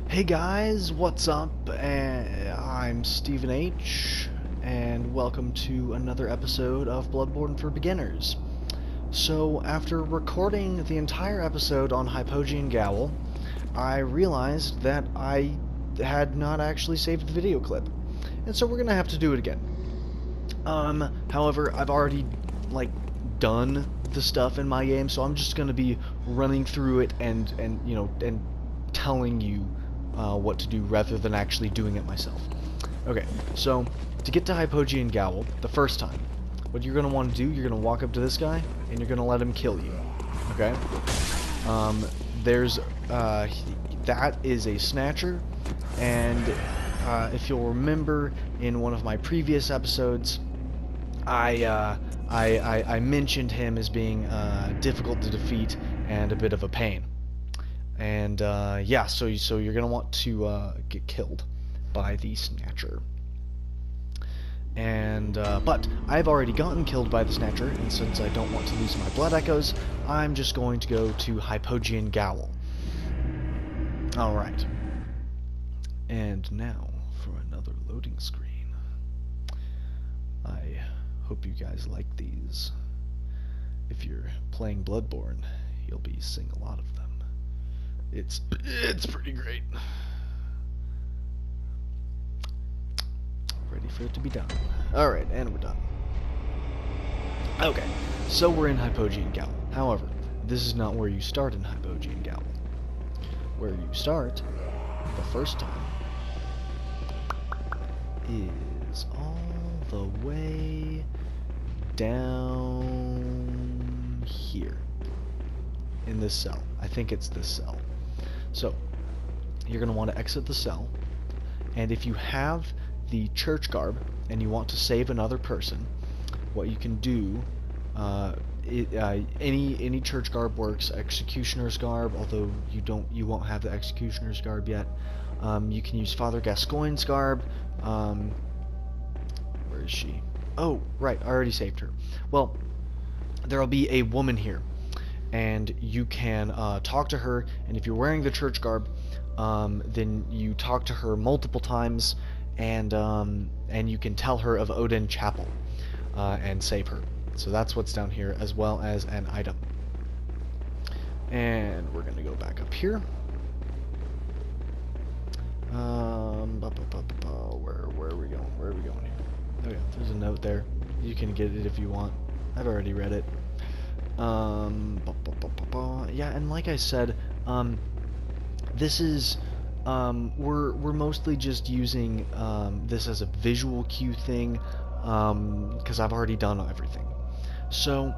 Hey guys, what's up? I'm Stephen H, and welcome to another episode of Bloodborne for Beginners. So, after recording the entire episode on Hypogean Gaol, I realized that I had not actually saved the video clip, and so we're gonna have to do it again. However, I've already, done the stuff in my game, so I'm just gonna be running through it and telling you what to do rather than actually doing it myself. Okay, so to get to Hypogean Gaol the first time, what you're going to want to do, you're going to walk up to this guy and you're going to let him kill you. Okay? That is a snatcher, and if you'll remember in one of my previous episodes, I mentioned him as being difficult to defeat and a bit of a pain. And yeah, so you're gonna want to get killed by the Snatcher. And but I've already gotten killed by the Snatcher, and since I don't want to lose my blood echoes, I'm just going to go to Hypogean Gaol. All right. And now for another loading screen. I hope you guys like these. If you're playing Bloodborne, you'll be seeing a lot of them. It's pretty great. Ready for it to be done. Alright, and we're done. Okay, so we're in Hypogean Gaol. However, this is not where you start in Hypogean Gaol. Where you start, the first time, is all the way down here. In this cell. I think it's this cell. So, you're going to want to exit the cell, and if you have the church garb and you want to save another person, what you can do, any church garb works. Executioner's garb, although you won't have the executioner's garb yet. You can use Father Gascoigne's garb. Where is she? Oh, right, I already saved her. Well, there'll be a woman here, and you can talk to her, and if you're wearing the church garb, then you talk to her multiple times, and you can tell her of Odin Chapel and save her. So that's what's down here, as well as an item. And we're gonna go back up here. Where are we going? Where are we going here? Oh yeah, there's a note there. You can get it if you want. I've already read it. Yeah, and like I said, this is, we're mostly just using this as a visual cue thing, because I've already done everything. So,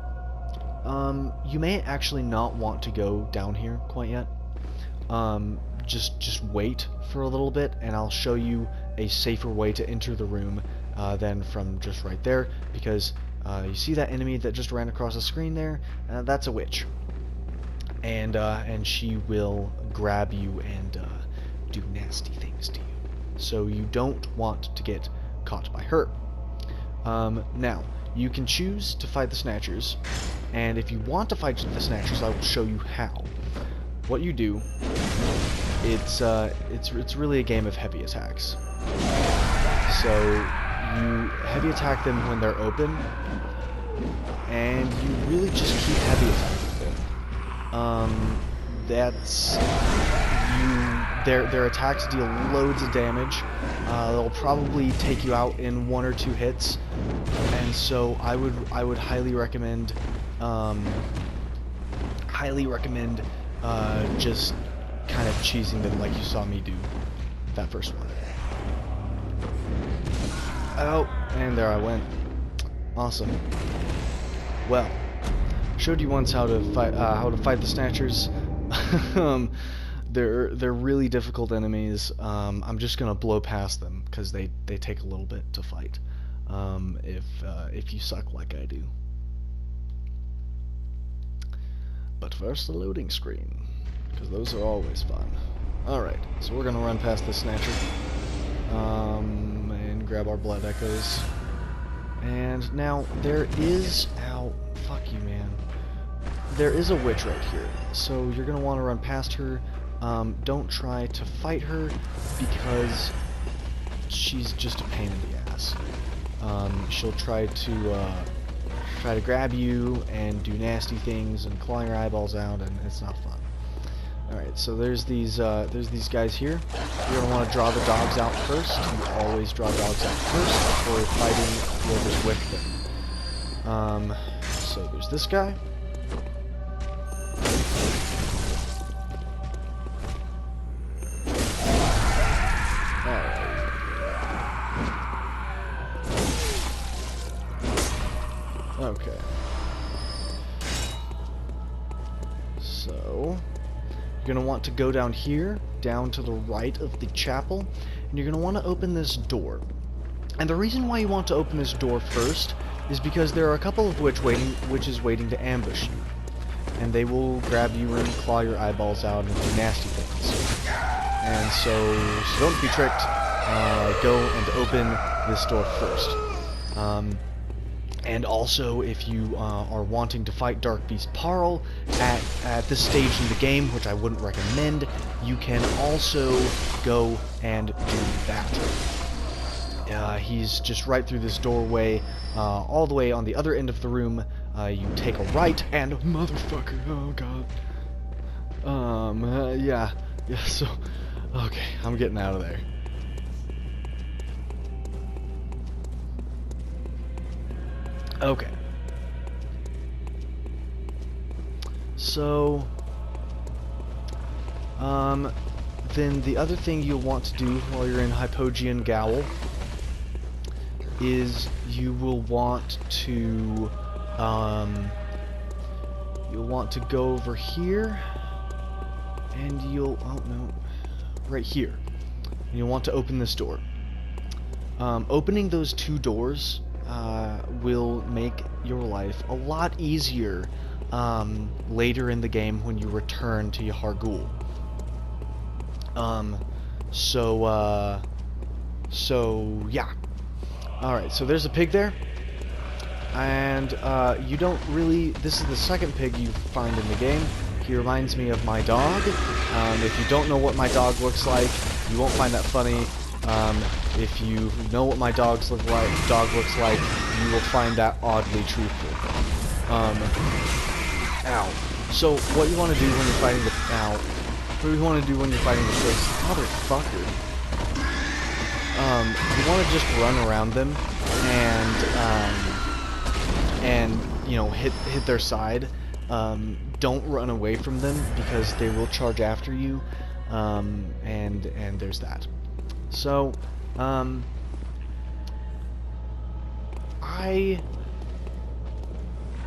you may actually not want to go down here quite yet. Just wait for a little bit, and I'll show you a safer way to enter the room than from just right there, because you see that enemy that just ran across the screen there? That's a witch. And she will grab you and do nasty things to you. So you don't want to get caught by her. Now, you can choose to fight the Snatchers, and if you want to fight the Snatchers, I will show you how. What you do, it's really a game of heavy attacks. So you heavy attack them when they're open, and you really just keep heavy attacking them. Their attacks deal loads of damage. They'll probably take you out in 1 or 2 hits, and so I would highly recommend just kind of cheesing them like you saw me do that first one. Oh, and there I went. Awesome. Well, showed you once how to fight the Snatchers. They're really difficult enemies. I'm just gonna blow past them because they take a little bit to fight. If you suck like I do. But first, the loading screen, because those are always fun. All right, so we're gonna run past the Snatcher. And grab our blood echoes. And now there is, ow, fuck you, man. There is a witch right here, so you're gonna want to run past her. don't try to fight her because she's just a pain in the ass. She'll try to grab you and do nasty things and claw your eyeballs out, and it's not fun. Alright, so there's these guys here. You're gonna want to draw the dogs out first. You always draw dogs out first before fighting whoever's with them. So there's this guy. Okay. So, you're going to want to go down here, down to the right of the chapel, and you're going to want to open this door. And the reason why you want to open this door first is because there are a couple of witches waiting to ambush you. And they will grab you and claw your eyeballs out and do nasty things. And so don't be tricked. Go and open this door first. And also, if you are wanting to fight Dark Beast Parl at this stage in the game, which I wouldn't recommend, you can also go and do that. He's just right through this doorway, all the way on the other end of the room. You take a right, and motherfucker, oh god. Yeah, so, okay, I'm getting out of there. Okay. So, then the other thing you'll want to do while you're in Hypogean Gaol is you will want to, you'll want to go over here, and oh no, right here. And you'll want to open this door. Opening those two doors will make your life a lot easier later in the game when you return to Yahar'gul. So yeah. Alright, so there's a pig there. And you don't really... This is the second pig you find in the game. He reminds me of my dog. If you don't know what my dog looks like, you won't find that funny. If you know what my dog looks like, you will find that oddly truthful. Ow. So what you want to do when you're fighting the pigs, motherfucker. You want to just run around them and you know, hit their side. Don't run away from them because they will charge after you. And there's that. So,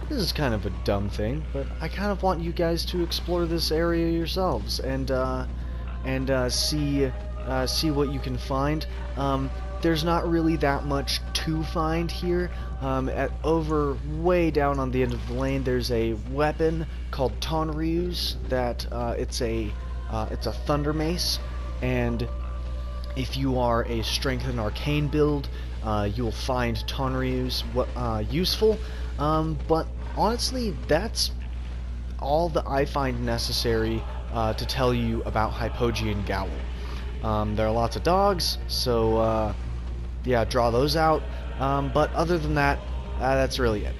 this is kind of a dumb thing, but I kind of want you guys to explore this area yourselves and see what you can find. There's not really that much to find here. Over way down on the end of the lane, there's a weapon called Tonryu's that it's a thunder mace, and if you are a strength and arcane build, you'll find Tonryu's useful. But honestly, that's all that I find necessary to tell you about Hypogean Gaol. There are lots of dogs, so yeah, draw those out. But other than that, that's really it.